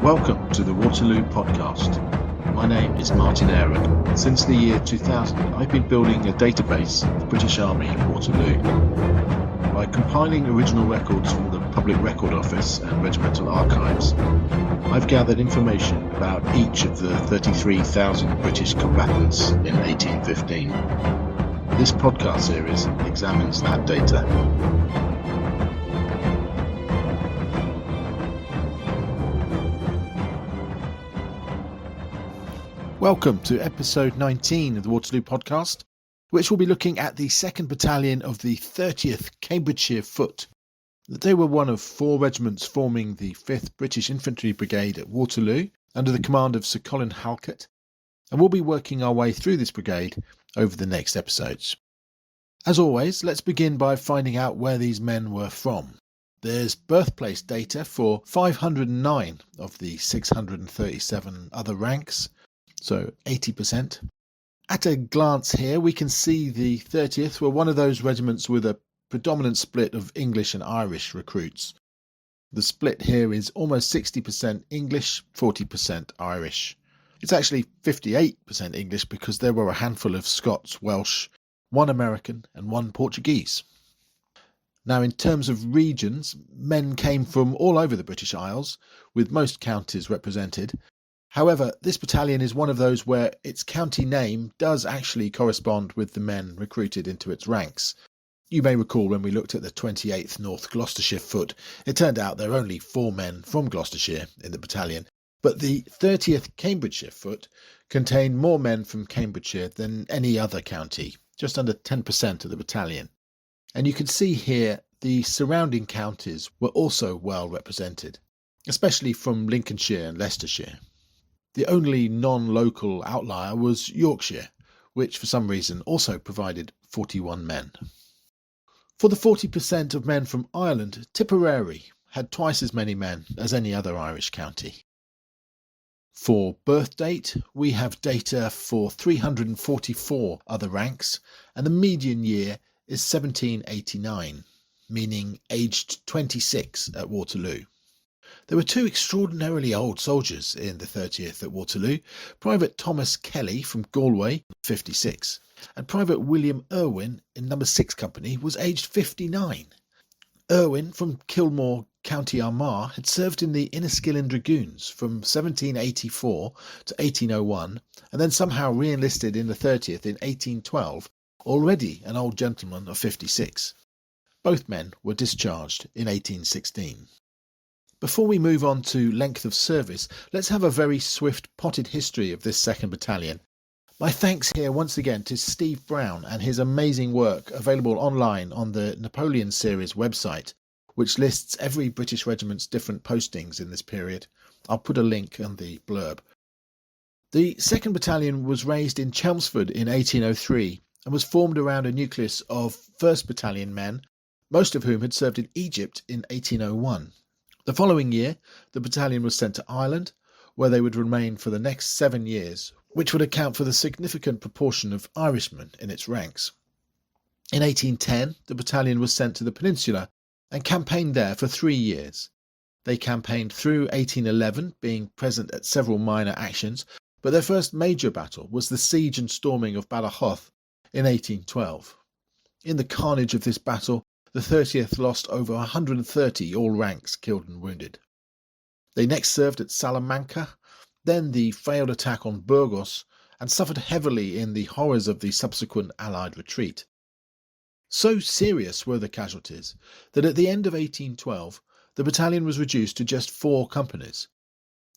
Welcome to the Waterloo podcast. My name is Martin Aaron. Since the year 2000, I've been building a database of the British Army at Waterloo. By compiling original records from the Public Record Office and Regimental Archives, I've gathered information about each of the 33,000 British combatants in 1815. This podcast series examines that data. Welcome to episode 19 of the Waterloo podcast, which will be looking at the 2nd Battalion of the 30th Cambridgeshire Foot. They were one of 4 regiments forming the 5th British Infantry Brigade at Waterloo under the command of Sir Colin Halkett, and we'll be working our way through this brigade over the next episodes. As always, let's begin by finding out where these men were from. There's birthplace data for 509 of the 637 other ranks, so 80%. At a glance here, we can see the 30th were one of those regiments with a predominant split of English and Irish recruits. The split here is almost 60% English, 40% Irish. It's actually 58% English because there were a handful of Scots, Welsh, 1 American and 1 Portuguese. Now, in terms of regions, men came from all over the British Isles, with most counties represented. However, this battalion is one of those where its county name does actually correspond with the men recruited into its ranks. You may recall when we looked at the 28th North Gloucestershire Foot, it turned out there are only 4 men from Gloucestershire in the battalion, but the 30th Cambridgeshire Foot contained more men from Cambridgeshire than any other county, just under 10% of the battalion. And you can see here the surrounding counties were also well represented, especially from Lincolnshire and Leicestershire. The only non-local outlier was Yorkshire, which for some reason also provided 41 men. For the 40% of men from Ireland, Tipperary had twice as many men as any other Irish county. For birth date, we have data for 344 other ranks, and the median year is 1789, meaning aged 26 at Waterloo. There were 2 extraordinarily old soldiers in the 30th at Waterloo, Private Thomas Kelly from Galway, 56, and Private William Irwin in No. 6 Company was aged 59. Irwin from Kilmore, County Armagh, had served in the Inniskillen Dragoons from 1784 to 1801, and then somehow re-enlisted in the 30th in 1812, already an old gentleman of 56. Both men were discharged in 1816. Before we move on to length of service, let's have a very swift potted history of this 2nd Battalion. My thanks here once again to Steve Brown and his amazing work available online on the Napoleon series website, which lists every British regiment's different postings in this period. I'll put a link in the blurb. The 2nd Battalion was raised in Chelmsford in 1803 and was formed around a nucleus of 1st Battalion men, most of whom had served in Egypt in 1801. The following year, the battalion was sent to Ireland, where they would remain for the next 7 years, which would account for the significant proportion of Irishmen in its ranks. In 1810, the battalion was sent to the Peninsula and campaigned there for 3 years. They campaigned through 1811, being present at several minor actions, but their first major battle was the siege and storming of Badajoz in 1812. In the carnage of this battle, the 30th lost over 130 all ranks killed and wounded. They next served at Salamanca, then the failed attack on Burgos, and suffered heavily in the horrors of the subsequent Allied retreat. So serious were the casualties that at the end of 1812 the battalion was reduced to just 4 companies,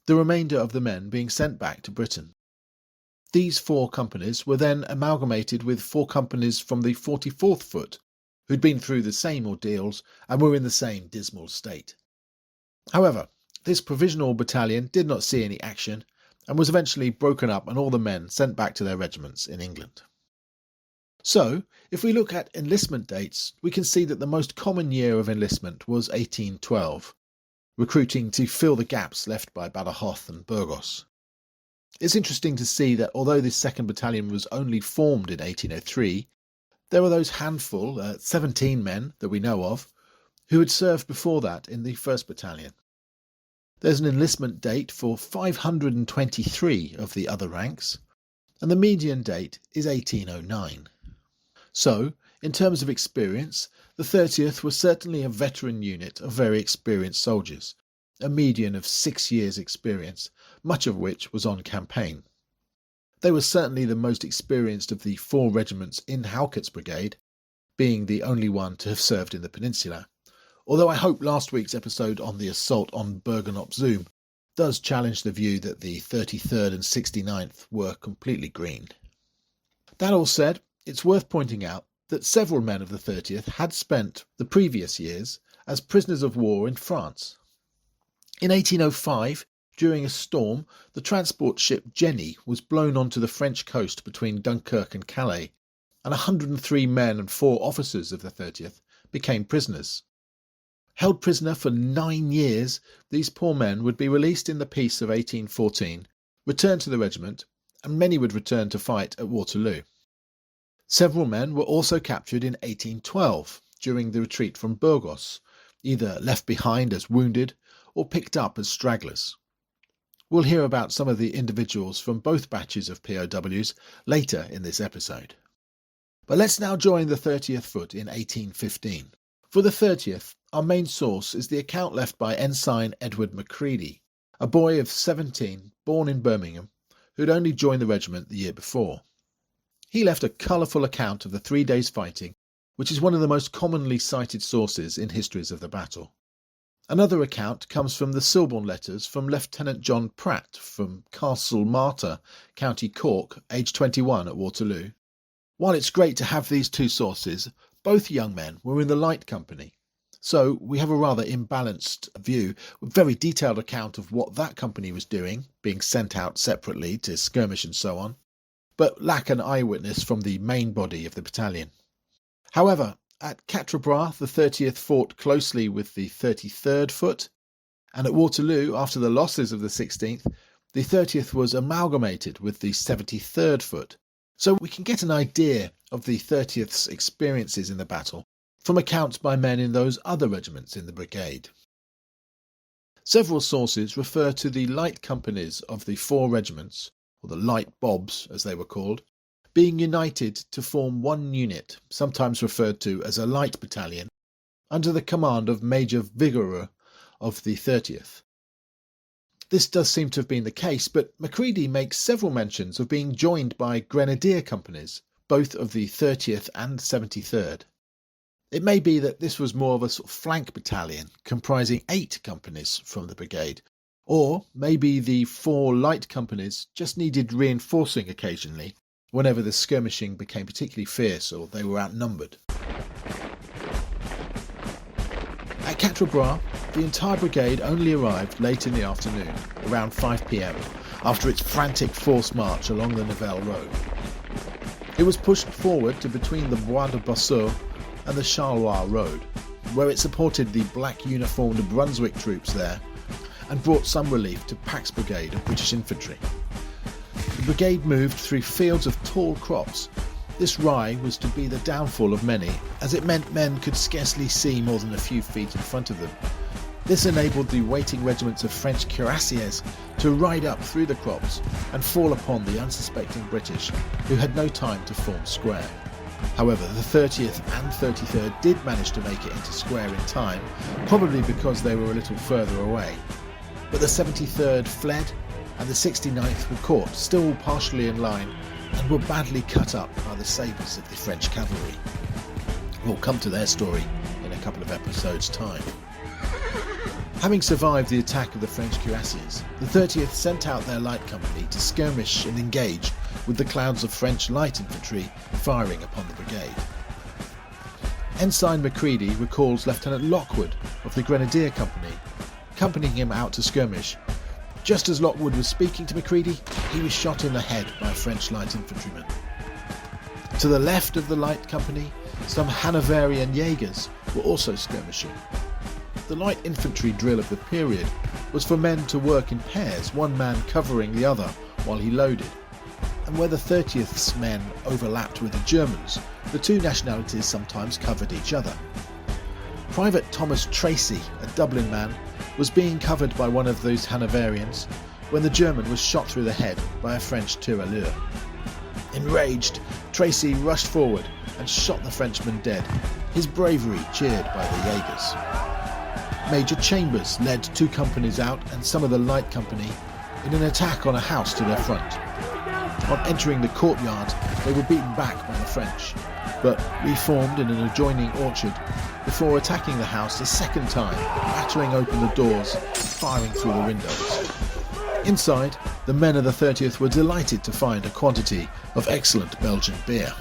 the remainder of the men being sent back to Britain. These 4 companies were then amalgamated with 4 companies from the 44th Foot, who'd been through the same ordeals and were in the same dismal state. However, this provisional battalion did not see any action and was eventually broken up and all the men sent back to their regiments in England. So, if we look at enlistment dates, we can see that the most common year of enlistment was 1812, recruiting to fill the gaps left by Badajoz and Burgos. It's interesting to see that although this 2nd Battalion was only formed in 1803, there were those handful, 17 men that we know of, who had served before that in the 1st Battalion. There's an enlistment date for 523 of the other ranks, and the median date is 1809. So, in terms of experience, the 30th was certainly a veteran unit of very experienced soldiers, a median of 6 years' experience, much of which was on campaign. They were certainly the most experienced of the 4 regiments in Halkett's brigade, being the only one to have served in the peninsula, although I hope last week's episode on the assault on Bergen-op-Zoom does challenge the view that the 33rd and 69th were completely green. That all said, it's worth pointing out that several men of the 30th had spent the previous years as prisoners of war in France. In 1805, during a storm, the transport ship Jenny was blown onto the French coast between Dunkirk and Calais, and 103 men and 4 officers of the 30th became prisoners. Held prisoner for 9 years, these poor men would be released in the peace of 1814, returned to the regiment, and many would return to fight at Waterloo. Several men were also captured in 1812 during the retreat from Burgos, either left behind as wounded or picked up as stragglers. We'll hear about some of the individuals from both batches of POWs later in this episode. But let's now join the 30th Foot in 1815. For the 30th, our main source is the account left by Ensign Edward Macready, a boy of 17 born in Birmingham who had only joined the regiment the year before. He left a colourful account of the 3 days' fighting, which is one of the most commonly cited sources in histories of the battle. Another account comes from the Silborne letters from Lieutenant John Pratt from Castle Martyr, County Cork, aged 21 at Waterloo. While it's great to have these 2 sources, both young men were in the Light Company, so we have a rather imbalanced view, a very detailed account of what that company was doing, being sent out separately to skirmish and so on, but lack an eyewitness from the main body of the battalion. However, at Quatre, the 30th fought closely with the 33rd Foot, and at Waterloo, after the losses of the 16th, the 30th was amalgamated with the 73rd Foot, so we can get an idea of the 30th's experiences in the battle from accounts by men in those other regiments in the brigade. Several sources refer to the light companies of the 4 regiments, or the Light Bobs as they were called, being united to form one unit, sometimes referred to as a light battalion, under the command of Major Vigoureux of the 30th. This does seem to have been the case, but Macready makes several mentions of being joined by grenadier companies, both of the 30th and 73rd. It may be that this was more of a sort of flank battalion, comprising 8 companies from the brigade, or maybe the 4 light companies just needed reinforcing occasionally, whenever the skirmishing became particularly fierce or they were outnumbered. At Quatre, the entire brigade only arrived late in the afternoon, around 5 p.m, after its frantic forced march along the Nivelle Road. It was pushed forward to between the Bois de Bosseau and the Charleroi Road, where it supported the black uniformed Brunswick troops there and brought some relief to Pack's brigade of British infantry. The brigade moved through fields of tall crops. This rye was to be the downfall of many, as it meant men could scarcely see more than a few feet in front of them. This enabled the waiting regiments of French cuirassiers to ride up through the crops and fall upon the unsuspecting British, who had no time to form square. However, the 30th and 33rd did manage to make it into square in time, probably because they were a little further away. But the 73rd fled, and the 69th were caught, still partially in line, and were badly cut up by the sabres of the French cavalry. We'll come to their story in a couple of episodes' time. Having survived the attack of the French cuirassiers, the 30th sent out their light company to skirmish and engage with the clouds of French light infantry firing upon the brigade. Ensign Macready recalls Lieutenant Lockwood of the Grenadier Company accompanying him out to skirmish. Just as Lockwood was speaking to Macready, he was shot in the head by a French light infantryman. To the left of the light company, some Hanoverian Jaegers were also skirmishing. The light infantry drill of the period was for men to work in pairs, one man covering the other while he loaded. And where the 30th's men overlapped with the Germans, the 2 nationalities sometimes covered each other. Private Thomas Tracy, a Dublin man, was being covered by one of those Hanoverians when the German was shot through the head by a French tirailleur. Enraged, Tracy rushed forward and shot the Frenchman dead, his bravery cheered by the Jaegers. Major Chambers led 2 companies out and some of the light company in an attack on a house to their front. On entering the courtyard, they were beaten back by the French, but reformed in an adjoining orchard before attacking the house a second time, battering open the doors, firing through the windows. Inside, the men of the 30th were delighted to find a quantity of excellent Belgian beer.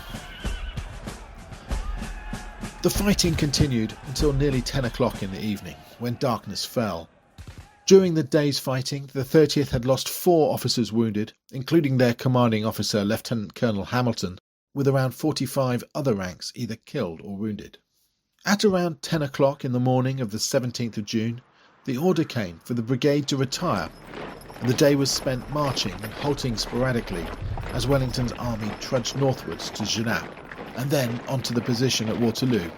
The fighting continued until nearly 10 o'clock in the evening, when darkness fell. During the day's fighting, the 30th had lost 4 officers wounded, including their commanding officer, Lieutenant Colonel Hamilton, with around 45 other ranks either killed or wounded. At around 10 o'clock in the morning of the 17th of June, the order came for the brigade to retire, and the day was spent marching and halting sporadically as Wellington's army trudged northwards to Genappe, and then onto the position at Waterloo,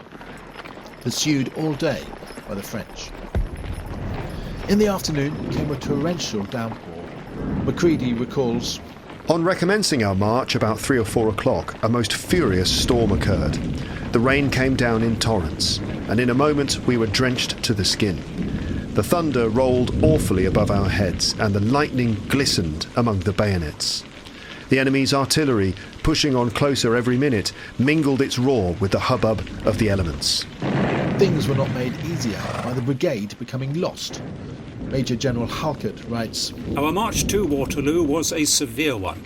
pursued all day by the French. In the afternoon came a torrential downpour. Macready recalls, "On recommencing our march about 3 or 4 o'clock, a most furious storm occurred. The rain came down in torrents, and in a moment we were drenched to the skin. The thunder rolled awfully above our heads, and the lightning glistened among the bayonets. The enemy's artillery, pushing on closer every minute, mingled its roar with the hubbub of the elements." Things were not made easier by the brigade becoming lost. Major General Halkett writes, "Our march to Waterloo was a severe one,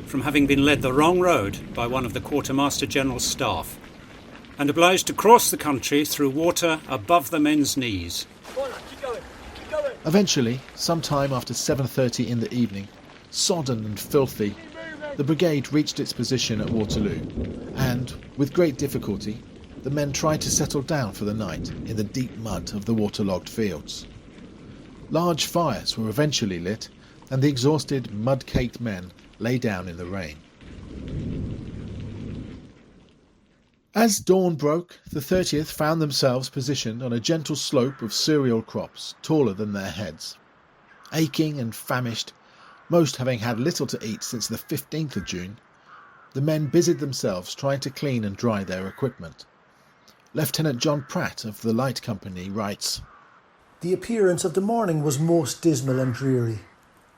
from having been led the wrong road by one of the Quartermaster General's staff, and obliged to cross the country through water above the men's knees." Eventually, sometime after 7:30 in the evening, sodden and filthy, the brigade reached its position at Waterloo, and, with great difficulty, the men tried to settle down for the night in the deep mud of the waterlogged fields. Large fires were eventually lit, and the exhausted, mud-caked men lay down in the rain. As dawn broke, the 30th found themselves positioned on a gentle slope of cereal crops taller than their heads. Aching and famished, most having had little to eat since the 15th of June, the men busied themselves trying to clean and dry their equipment. Lieutenant John Pratt of the Light Company writes, "The appearance of the morning was most dismal and dreary.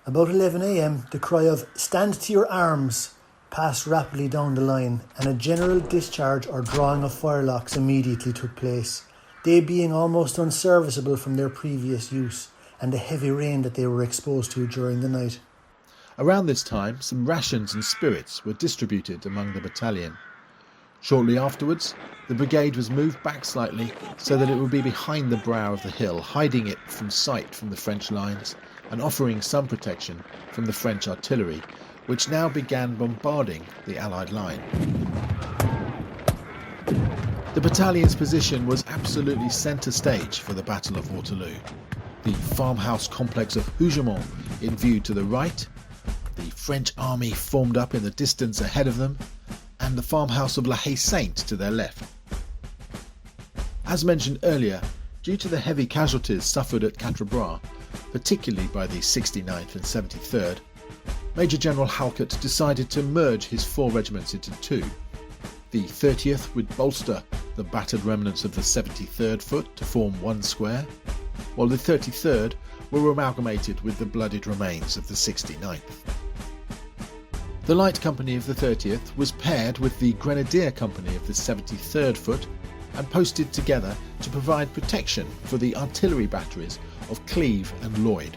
About 11 a.m, the cry of 'Stand to your arms' passed rapidly down the line, and a general discharge or drawing of firelocks immediately took place, they being almost unserviceable from their previous use and the heavy rain that they were exposed to during the night." Around this time, some rations and spirits were distributed among the battalion. Shortly afterwards, the brigade was moved back slightly so that it would be behind the brow of the hill, hiding it from sight from the French lines and offering some protection from the French artillery, which now began bombarding the Allied line. The battalion's position was absolutely centre stage for the Battle of Waterloo. The farmhouse complex of Hougemont in view to the right, the French army formed up in the distance ahead of them, and the farmhouse of La Haye-Sainte to their left. As mentioned earlier, due to the heavy casualties suffered at Quatre, particularly by the 69th and 73rd, Major General Halkett decided to merge his 4 regiments into 2. The 30th would bolster the battered remnants of the 73rd Foot to form one square, while the 33rd were amalgamated with the bloodied remains of the 69th. The Light Company of the 30th was paired with the Grenadier Company of the 73rd Foot and posted together to provide protection for the artillery batteries of Cleve and Lloyd.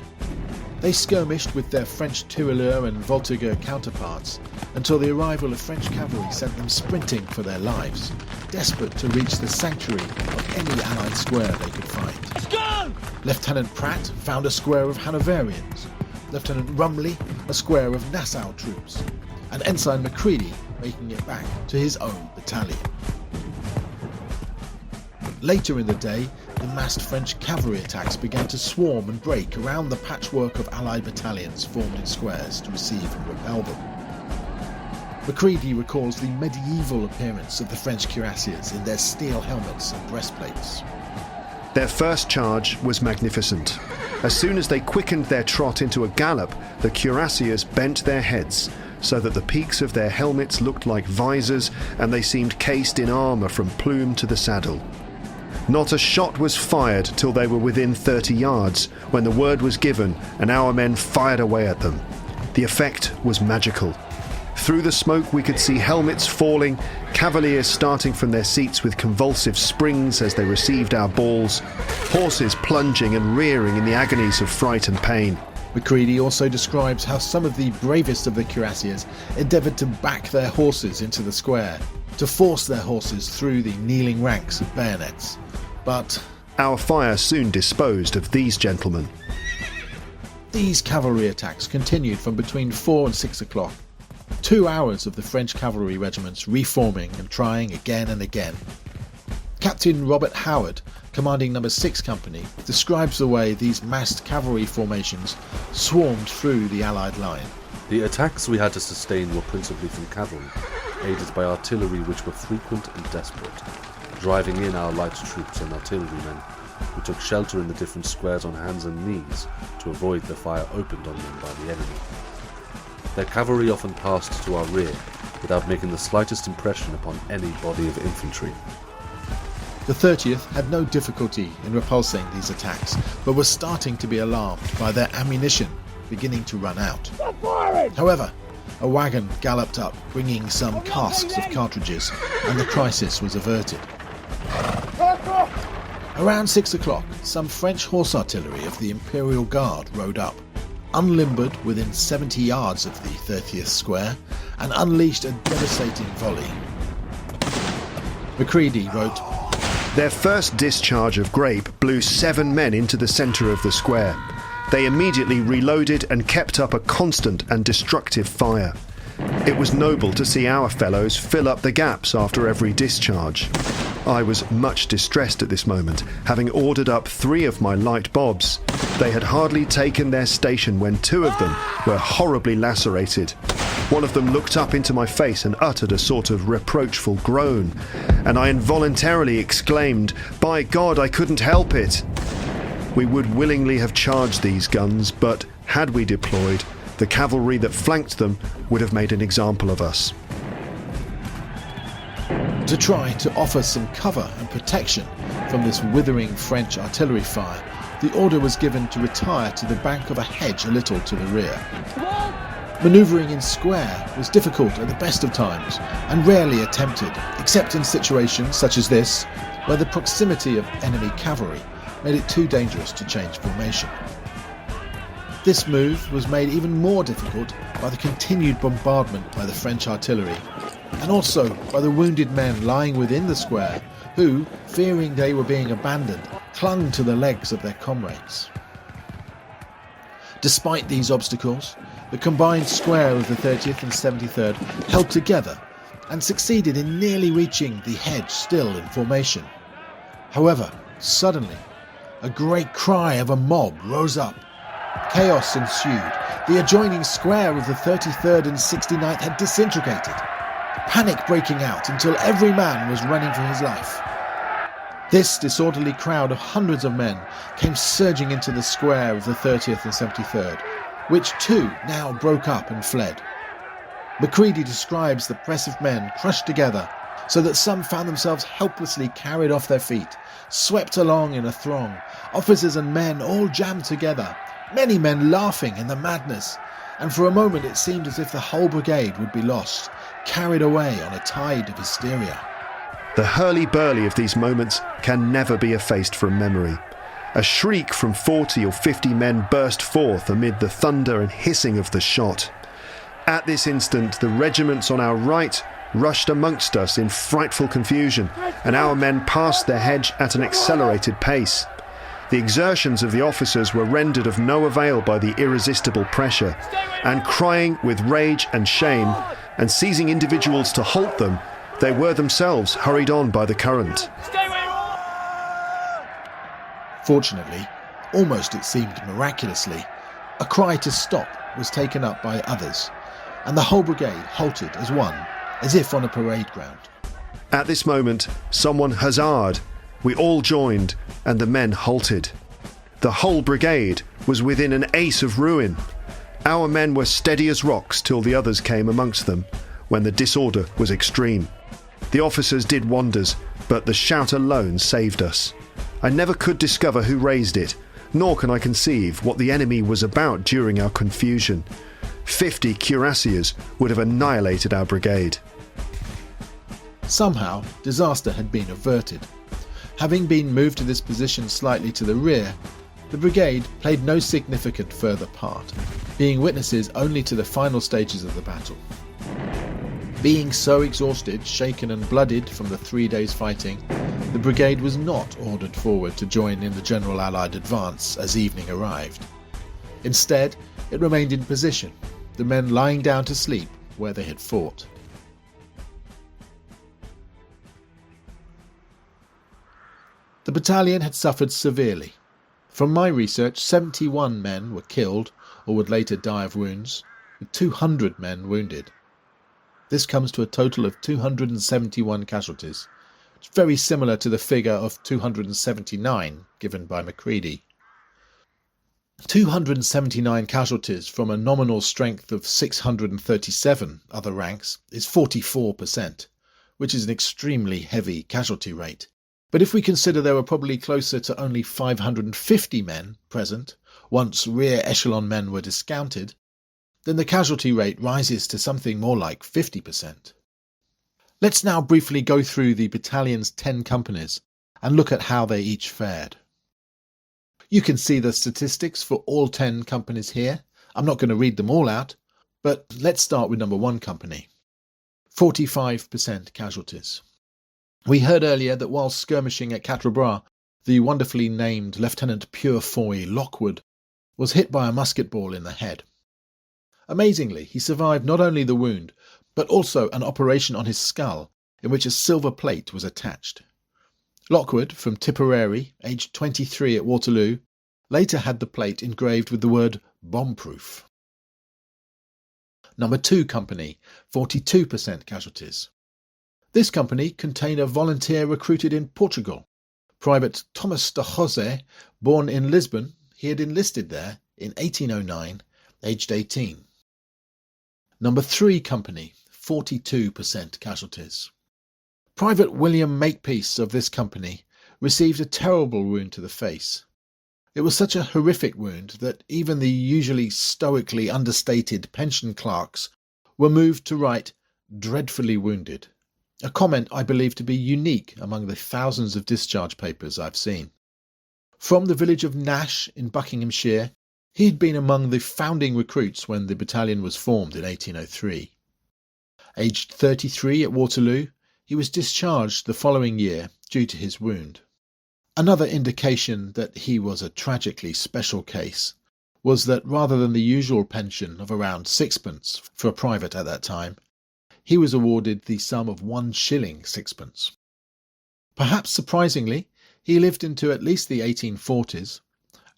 They skirmished with their French tirailleur and voltigeur counterparts until the arrival of French cavalry sent them sprinting for their lives, desperate to reach the sanctuary of any Allied square they could find. Let's go! Lieutenant Pratt found a square of Hanoverians, Lieutenant Rumley a square of Nassau troops, and Ensign Macready making it back to his own battalion. Later in the day, the massed French cavalry attacks began to swarm and break around the patchwork of Allied battalions formed in squares to receive and repel them. Macready recalls the medieval appearance of the French cuirassiers in their steel helmets and breastplates. Their first charge was magnificent. As soon as they quickened their trot into a gallop, the cuirassiers bent their heads, so that the peaks of their helmets looked like visors, and they seemed cased in armour from plume to the saddle. Not a shot was fired till they were within 30 yards, when the word was given and our men fired away at them. The effect was magical. Through the smoke we could see helmets falling, cavaliers starting from their seats with convulsive springs as they received our balls, horses plunging and rearing in the agonies of fright and pain. Brigade also describes how some of the bravest of the cuirassiers endeavoured to back their horses into the square, to force their horses through the kneeling ranks of bayonets. But our fire soon disposed of these gentlemen. These cavalry attacks continued from between 4 and 6 o'clock. 2 hours of the French cavalry regiments reforming and trying again and again. Captain Robert Howard, commanding No. 6 Company, describes the way these massed cavalry formations swarmed through the Allied line. The attacks we had to sustain were principally from cavalry, aided by artillery which were frequent and desperate, driving in our light troops and artillerymen, who took shelter in the different squares on hands and knees to avoid the fire opened on them by the enemy. Their cavalry often passed to our rear without making the slightest impression upon any body of infantry. The 30th had no difficulty in repulsing these attacks, but was starting to be alarmed by their ammunition beginning to run out. However, a wagon galloped up, bringing some casks of cartridges, and the crisis was averted. Around 6 o'clock, some French horse artillery of the Imperial Guard rode up, unlimbered within 70 yards of the 30th square, and unleashed a devastating volley. Macready wrote, "Their first discharge of grape blew 7 men into the centre of the square. They immediately reloaded and kept up a constant and destructive fire. It was noble to see our fellows fill up the gaps after every discharge. I was much distressed at this moment, having ordered up 3 of my light bobs. They had hardly taken their station when 2 of them were horribly lacerated. One of them looked up into my face and uttered a sort of reproachful groan, and I involuntarily exclaimed, 'By God, I couldn't help it!' We would willingly have charged these guns, but had we deployed, the cavalry that flanked them would have made an example of us." To try to offer some cover and protection from this withering French artillery fire, the order was given to retire to the bank of a hedge a little to the rear. Manoeuvring in square was difficult at the best of times and rarely attempted, except in situations such as this, where the proximity of enemy cavalry made it too dangerous to change formation. This move was made even more difficult by the continued bombardment by the French artillery, and also by the wounded men lying within the square who, fearing they were being abandoned, clung to the legs of their comrades. Despite these obstacles, the combined square of the 30th and 73rd held together and succeeded in nearly reaching the hedge still in formation. However, suddenly, a great cry of a mob rose up. Chaos ensued. The adjoining square of the 33rd and 69th had disintegrated, panic breaking out until every man was running for his life. This disorderly crowd of hundreds of men came surging into the square of the 30th and 73rd, which too now broke up and fled. Macready describes the press of men crushed together so that some found themselves helplessly carried off their feet, swept along in a throng, officers and men all jammed together, many men laughing in the madness, and for a moment it seemed as if the whole brigade would be lost, carried away on a tide of hysteria. The hurly-burly of these moments can never be effaced from memory. A shriek from 40 or 50 men burst forth amid the thunder and hissing of the shot. At this instant, the regiments on our right rushed amongst us in frightful confusion, and our men passed their hedge at an accelerated pace. The exertions of the officers were rendered of no avail by the irresistible pressure, and crying with rage and shame, and seizing individuals to halt them, they were themselves hurried on by the current. Fortunately, almost it seemed miraculously, a cry to stop was taken up by others, and the whole brigade halted as one, as if on a parade ground. At this moment, someone huzzaed. We all joined, and the men halted. The whole brigade was within an ace of ruin. Our men were steady as rocks till the others came amongst them, when the disorder was extreme. The officers did wonders, but the shout alone saved us. I never could discover who raised it, nor can I conceive what the enemy was about during our confusion. 50 cuirassiers would have annihilated our brigade. Somehow, disaster had been averted. Having been moved to this position slightly to the rear, the brigade played no significant further part, being witnesses only to the final stages of the battle. Being so exhausted, shaken and blooded from the 3 days fighting, the brigade was not ordered forward to join in the general Allied advance as evening arrived. Instead, it remained in position, the men lying down to sleep where they had fought. The battalion had suffered severely. From my research, 71 men were killed or would later die of wounds, with 200 men wounded. This comes to a total of 271 casualties. It's very similar to the figure of 279 given by Macready. 279 casualties from a nominal strength of 637 other ranks is 44%, which is an extremely heavy casualty rate. But if we consider there were probably closer to only 550 men present, once rear echelon men were discounted, then the casualty rate rises to something more like 50%. Let's now briefly go through the battalion's 10 companies and look at how they each fared. You can see the statistics for all 10 companies here. I'm not going to read them all out, but let's start with number 1 company. 45% casualties. We heard earlier that while skirmishing at Quatre, the wonderfully named Lieutenant Purefoy Lockwood was hit by a musket ball in the head. Amazingly, he survived not only the wound, but also an operation on his skull in which a silver plate was attached. Lockwood, from Tipperary, aged 23 at Waterloo, later had the plate engraved with the word bomb-proof. Number 2 company, 42% casualties. This company contained a volunteer recruited in Portugal. Private Thomas de Jose, born in Lisbon, he had enlisted there in 1809, aged 18. Number 3 company, 42% casualties. Private William Makepeace of this company received a terrible wound to the face. It was such a horrific wound that even the usually stoically understated pension clerks were moved to write "dreadfully wounded," a comment I believe to be unique among the thousands of discharge papers I've seen. From the village of Nash in Buckinghamshire, he had been among the founding recruits when the battalion was formed in 1803. Aged 33 at Waterloo, he was discharged the following year due to his wound. Another indication that he was a tragically special case was that rather than the usual pension of around sixpence for a private at that time, he was awarded the sum of 1 shilling 6pence. Perhaps surprisingly, he lived into at least the 1840s,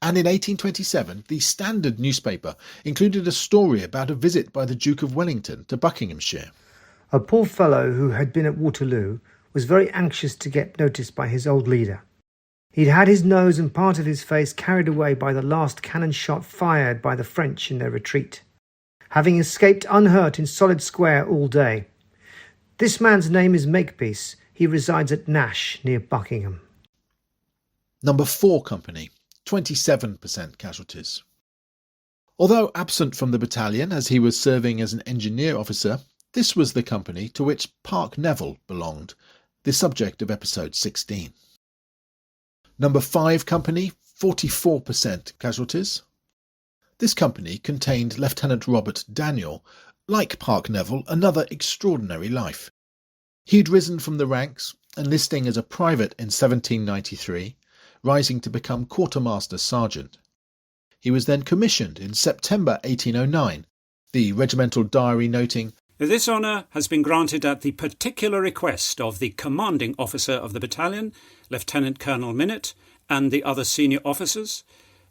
and in 1827 the Standard newspaper included a story about a visit by the Duke of Wellington to Buckinghamshire. A poor fellow who had been at Waterloo was very anxious to get noticed by his old leader. He'd had his nose and part of his face carried away by the last cannon shot fired by the French in their retreat, having escaped unhurt in Solid Square all day. This man's name is Makepeace. He resides at Nash, near Buckingham. Number 4 company, 27% casualties. Although absent from the battalion as he was serving as an engineer officer, this was the company to which Park Neville belonged, the subject of episode 16. Number 5 company, 44% casualties. This company contained Lieutenant Robert Daniel, like Park Neville, another extraordinary life. He'd risen from the ranks, enlisting as a private in 1793, rising to become quartermaster sergeant. He was then commissioned in September 1809, the regimental diary noting, "This honour has been granted at the particular request of the commanding officer of the battalion, Lieutenant Colonel Minute, and the other senior officers,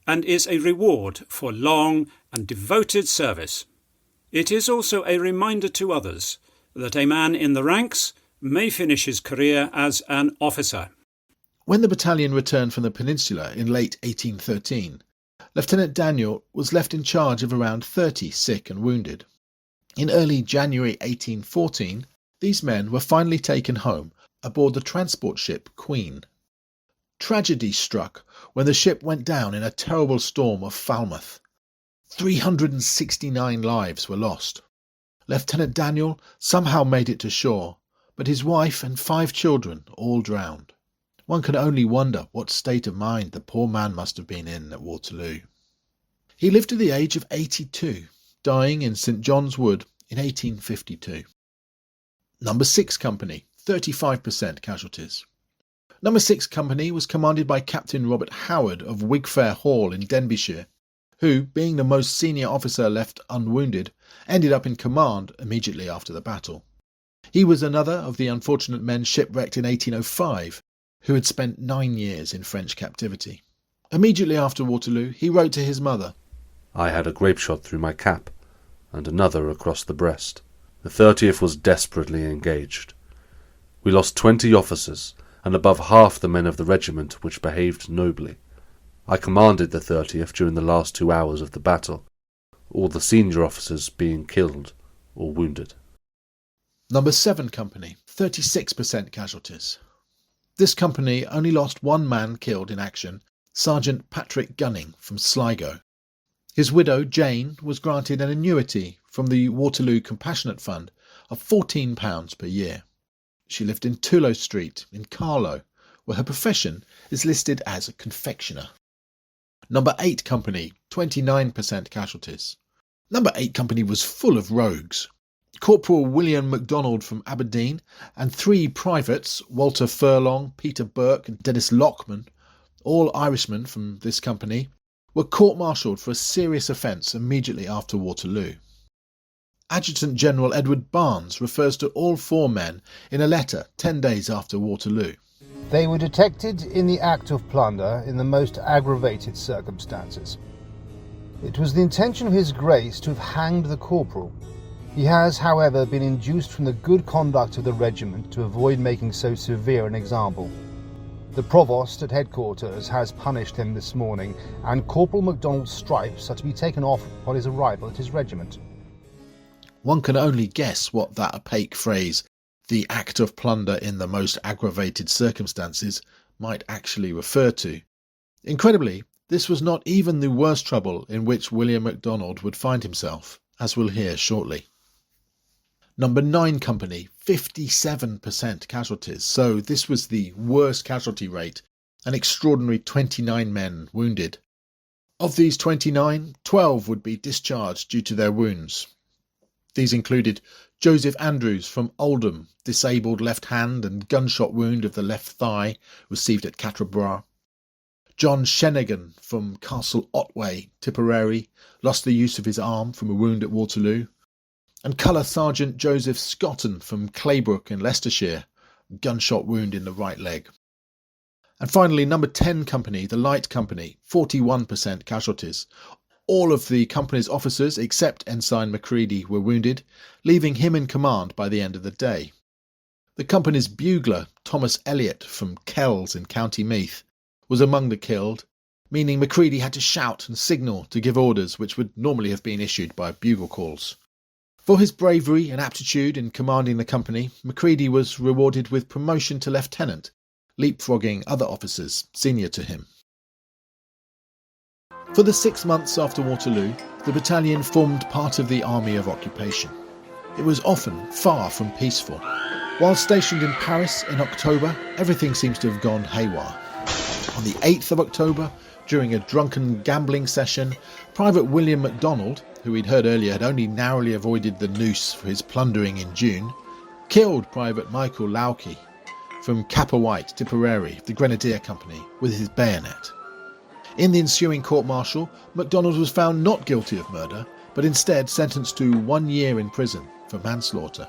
and is a reward for long and devoted service. It is also a reminder to others that a man in the ranks may finish his career as an officer." When the battalion returned from the peninsula in late 1813, Lieutenant Daniel was left in charge of around 30 sick and wounded. In early January 1814, these men were finally taken home aboard the transport ship Queen. Tragedy struck when the ship went down in a terrible storm off Falmouth. 369 lives were lost. Lieutenant Daniel somehow made it to shore, but his wife and 5 children all drowned. One can only wonder what state of mind the poor man must have been in at Waterloo. He lived to the age of 82, dying in St John's Wood in 1852. Number 6 Company, 35% casualties. Number 6 Company was commanded by Captain Robert Howard of Wigfair Hall in Denbighshire, who, being the most senior officer left unwounded, ended up in command immediately after the battle. He was another of the unfortunate men shipwrecked in 1805, who had spent 9 years in French captivity. Immediately after Waterloo, he wrote to his mother, I had a grape shot through my cap, and another across the breast. The 30th was desperately engaged. We lost 20 officers, and above half the men of the regiment, which behaved nobly. I commanded the 30th during the last 2 hours of the battle, all the senior officers being killed or wounded. Number 7 Company, 36% casualties. This company only lost 1 man killed in action, Sergeant Patrick Gunning from Sligo. His widow, Jane, was granted an annuity from the Waterloo Compassionate Fund of £14 per year. She lived in Tullow Street in Carlow, where her profession is listed as a confectioner. Number 8 Company, 29% casualties. Number 8 Company was full of rogues. Corporal William MacDonald from Aberdeen and 3 privates, Walter Furlong, Peter Burke and Dennis Lockman, all Irishmen from this company, were court-martialed for a serious offence immediately after Waterloo. Adjutant General Edward Barnes refers to all 4 men in a letter 10 days after Waterloo. They were detected in the act of plunder in the most aggravated circumstances. It was the intention of His Grace to have hanged the corporal. He has, however, been induced from the good conduct of the regiment to avoid making so severe an example. The provost at headquarters has punished him this morning, and Corporal MacDonald's stripes are to be taken off upon his arrival at his regiment. One can only guess what that opaque phrase, the act of plunder in the most aggravated circumstances, might actually refer to. Incredibly, this was not even the worst trouble in which William MacDonald would find himself, as we'll hear shortly. Number 9 Company, 57% casualties, so this was the worst casualty rate, an extraordinary 29 men wounded. Of these 29, 12 would be discharged due to their wounds. These included Joseph Andrews from Oldham, disabled left hand and gunshot wound of the left thigh received at Quatre. John Shennigan from Castle Otway, Tipperary, lost the use of his arm from a wound at Waterloo. And Colour Sergeant Joseph Scotton from Claybrook in Leicestershire, gunshot wound in the right leg. And finally, number 10 Company, the Light Company, 41% casualties. All of the company's officers, except Ensign Macready, were wounded, leaving him in command by the end of the day. The company's bugler, Thomas Elliott from Kells in County Meath, was among the killed, meaning Macready had to shout and signal to give orders which would normally have been issued by bugle calls. For his bravery and aptitude in commanding the company, Macready was rewarded with promotion to lieutenant, leapfrogging other officers senior to him. For the 6 months after Waterloo, the battalion formed part of the Army of Occupation. It was often far from peaceful. While stationed in Paris in October, everything seems to have gone haywire. On the 8th of October, during a drunken gambling session, Private William MacDonald, who we'd heard earlier had only narrowly avoided the noose for his plundering in June, killed Private Michael Lauke from Capper White, Tipperary, the Grenadier Company, with his bayonet. In the ensuing court-martial, MacDonald was found not guilty of murder, but instead sentenced to 1 year in prison for manslaughter.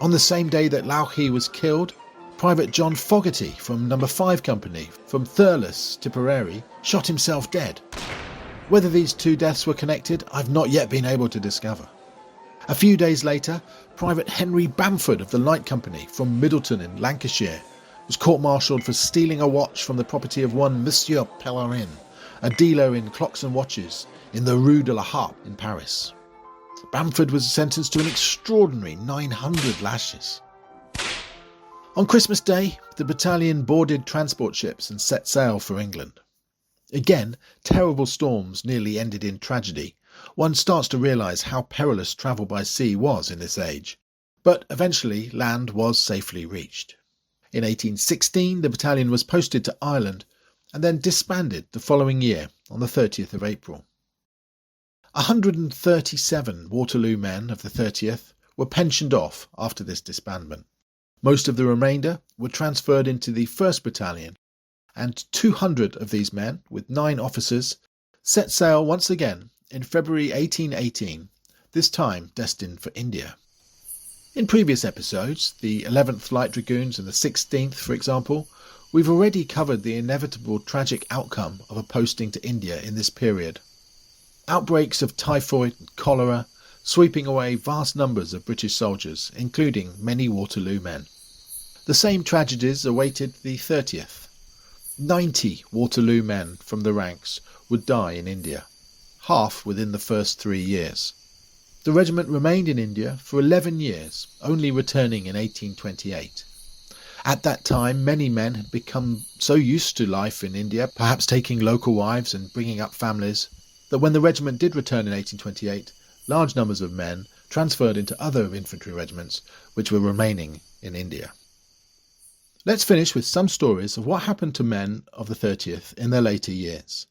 On the same day that Lauke was killed, Private John Fogarty from No. 5 Company from Thurles, Tipperary, shot himself dead. Whether these 2 deaths were connected, I've not yet been able to discover. A few days later, Private Henry Bamford of the Light Company from Middleton in Lancashire was court-martialed for stealing a watch from the property of one Monsieur Pellerin, a dealer in clocks and watches in the Rue de la Harpe in Paris. Bamford was sentenced to an extraordinary 900 lashes. On Christmas Day, the battalion boarded transport ships and set sail for England. Again, terrible storms nearly ended in tragedy. One starts to realise how perilous travel by sea was in this age. But eventually land was safely reached. In 1816, the battalion was posted to Ireland and then disbanded the following year on the 30th of April. 137 Waterloo men of the 30th were pensioned off after this disbandment. Most of the remainder were transferred into the 1st Battalion, and 200 of these men, with 9 officers, set sail once again in February 1818, this time destined for India. In previous episodes, the 11th Light Dragoons and the 16th, for example, we've already covered the inevitable tragic outcome of a posting to India in this period. Outbreaks of typhoid and cholera sweeping away vast numbers of British soldiers, including many Waterloo men. The same tragedies awaited the 30th. 90 Waterloo men from the ranks would die in India, half within the first 3 years. The regiment remained in India for 11 years, only returning in 1828. At that time, many men had become so used to life in India, perhaps taking local wives and bringing up families, that when the regiment did return in 1828, large numbers of men transferred into other infantry regiments which were remaining in India. Let's finish with some stories of what happened to men of the 30th in their later years.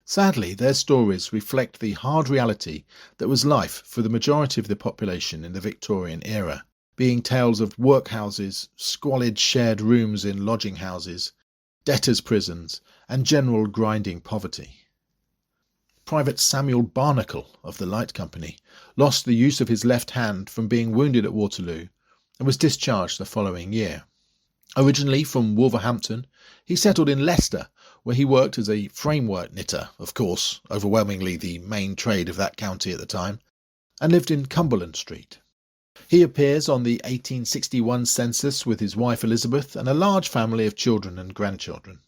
Sadly, their stories reflect the hard reality that was life for the majority of the population in the Victorian era, being tales of workhouses, squalid shared rooms in lodging houses, debtors' prisons, and general grinding poverty. Private Samuel Barnacle of the Light Company lost the use of his left hand from being wounded at Waterloo and was discharged the following year. Originally from Wolverhampton, he settled in Leicester, where he worked as a framework knitter, of course, overwhelmingly the main trade of that county at the time, and lived in Cumberland Street. He appears on the 1861 census with his wife Elizabeth and a large family of children and grandchildren.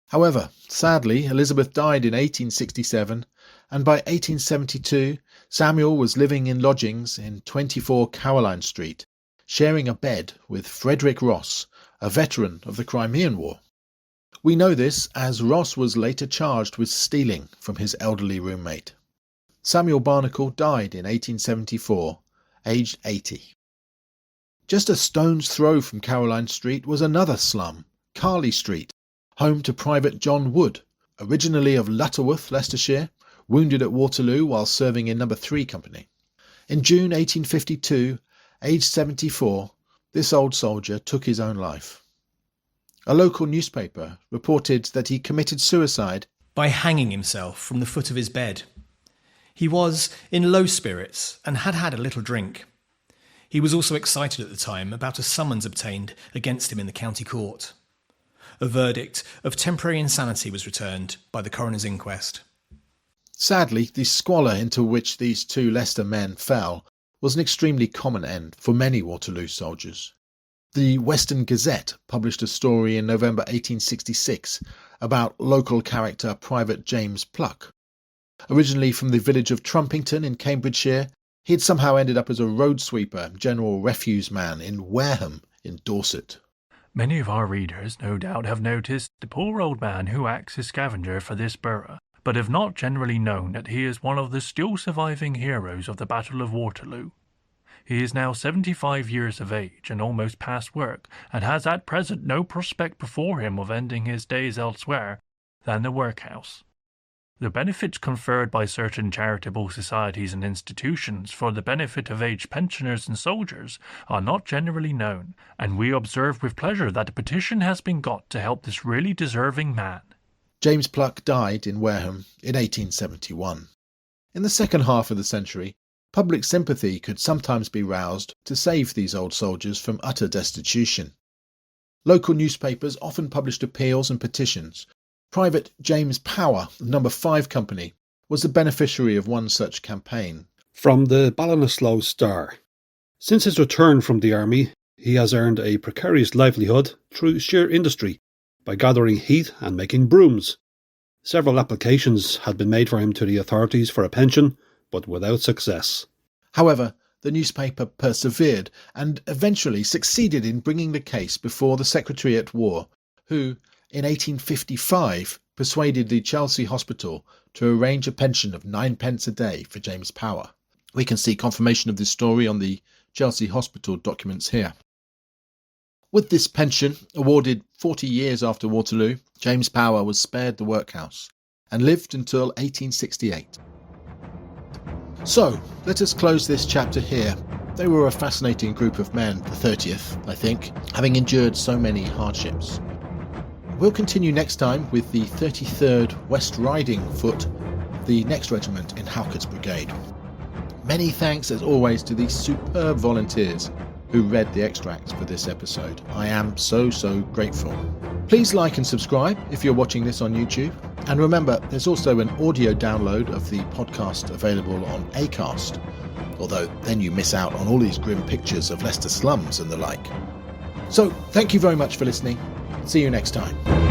However, sadly, Elizabeth died in 1867, and by 1872 Samuel was living in lodgings in 24 Caroline Street, sharing a bed with Frederick Ross, a veteran of the Crimean War. We know this as Ross was later charged with stealing from his elderly roommate. Samuel Barnacle died in 1874, aged 80. Just a stone's throw from Caroline Street was another slum, Carley Street, home to Private John Wood, originally of Lutterworth, Leicestershire, wounded at Waterloo while serving in No. 3 Company. In June 1852, aged 74, this old soldier took his own life. A local newspaper reported that he committed suicide by hanging himself from the foot of his bed. He was in low spirits and had had a little drink. He was also excited at the time about a summons obtained against him in the county court. A verdict of temporary insanity was returned by the coroner's inquest. Sadly, the squalor into which these 2 Leicester men fell was an extremely common end for many Waterloo soldiers. The Western Gazette published a story in November 1866 about local character Private James Pluck. Originally from the village of Trumpington in Cambridgeshire, he had somehow ended up as a road sweeper, general refuse man in Wareham in Dorset. Many of our readers, no doubt, have noticed the poor old man who acts as scavenger for this borough, but have not generally known that he is one of the still surviving heroes of the Battle of Waterloo. He is now 75 years of age and almost past work, and has at present no prospect before him of ending his days elsewhere than the workhouse. The benefits conferred by certain charitable societies and institutions for the benefit of aged pensioners and soldiers are not generally known, and we observe with pleasure that a petition has been got to help this really deserving man. James Pluck died in Wareham in 1871. In the second half of the century, public sympathy could sometimes be roused to save these old soldiers from utter destitution. Local newspapers often published appeals and petitions. Private James Power of No. 5 Company was the beneficiary of one such campaign. From the Ballinasloe Star. Since his return from the army, He has earned a precarious livelihood through sheer industry by gathering heat and making brooms. Several applications had been made for him to the authorities for a pension, but without success. However, the newspaper persevered and eventually succeeded in bringing the case before the Secretary at War, who, in 1855, persuaded the Chelsea Hospital to arrange a pension of 9p a day for James Power. We can see confirmation of this story on the Chelsea Hospital documents here. With this pension, awarded 40 years after Waterloo, James Power was spared the workhouse and lived until 1868. So, let us close this chapter here. They were a fascinating group of men, the 30th, I think, having endured so many hardships. We'll continue next time with the 33rd West Riding Foot, the next regiment in Halkett's Brigade. Many thanks, as always, to these superb volunteers who read the extracts for this episode. I am so grateful. Please like and subscribe if you're watching this on YouTube. And remember, there's also an audio download of the podcast available on Acast, although then you miss out on all these grim pictures of Leicester slums and the like. So, thank you very much for listening. See you next time.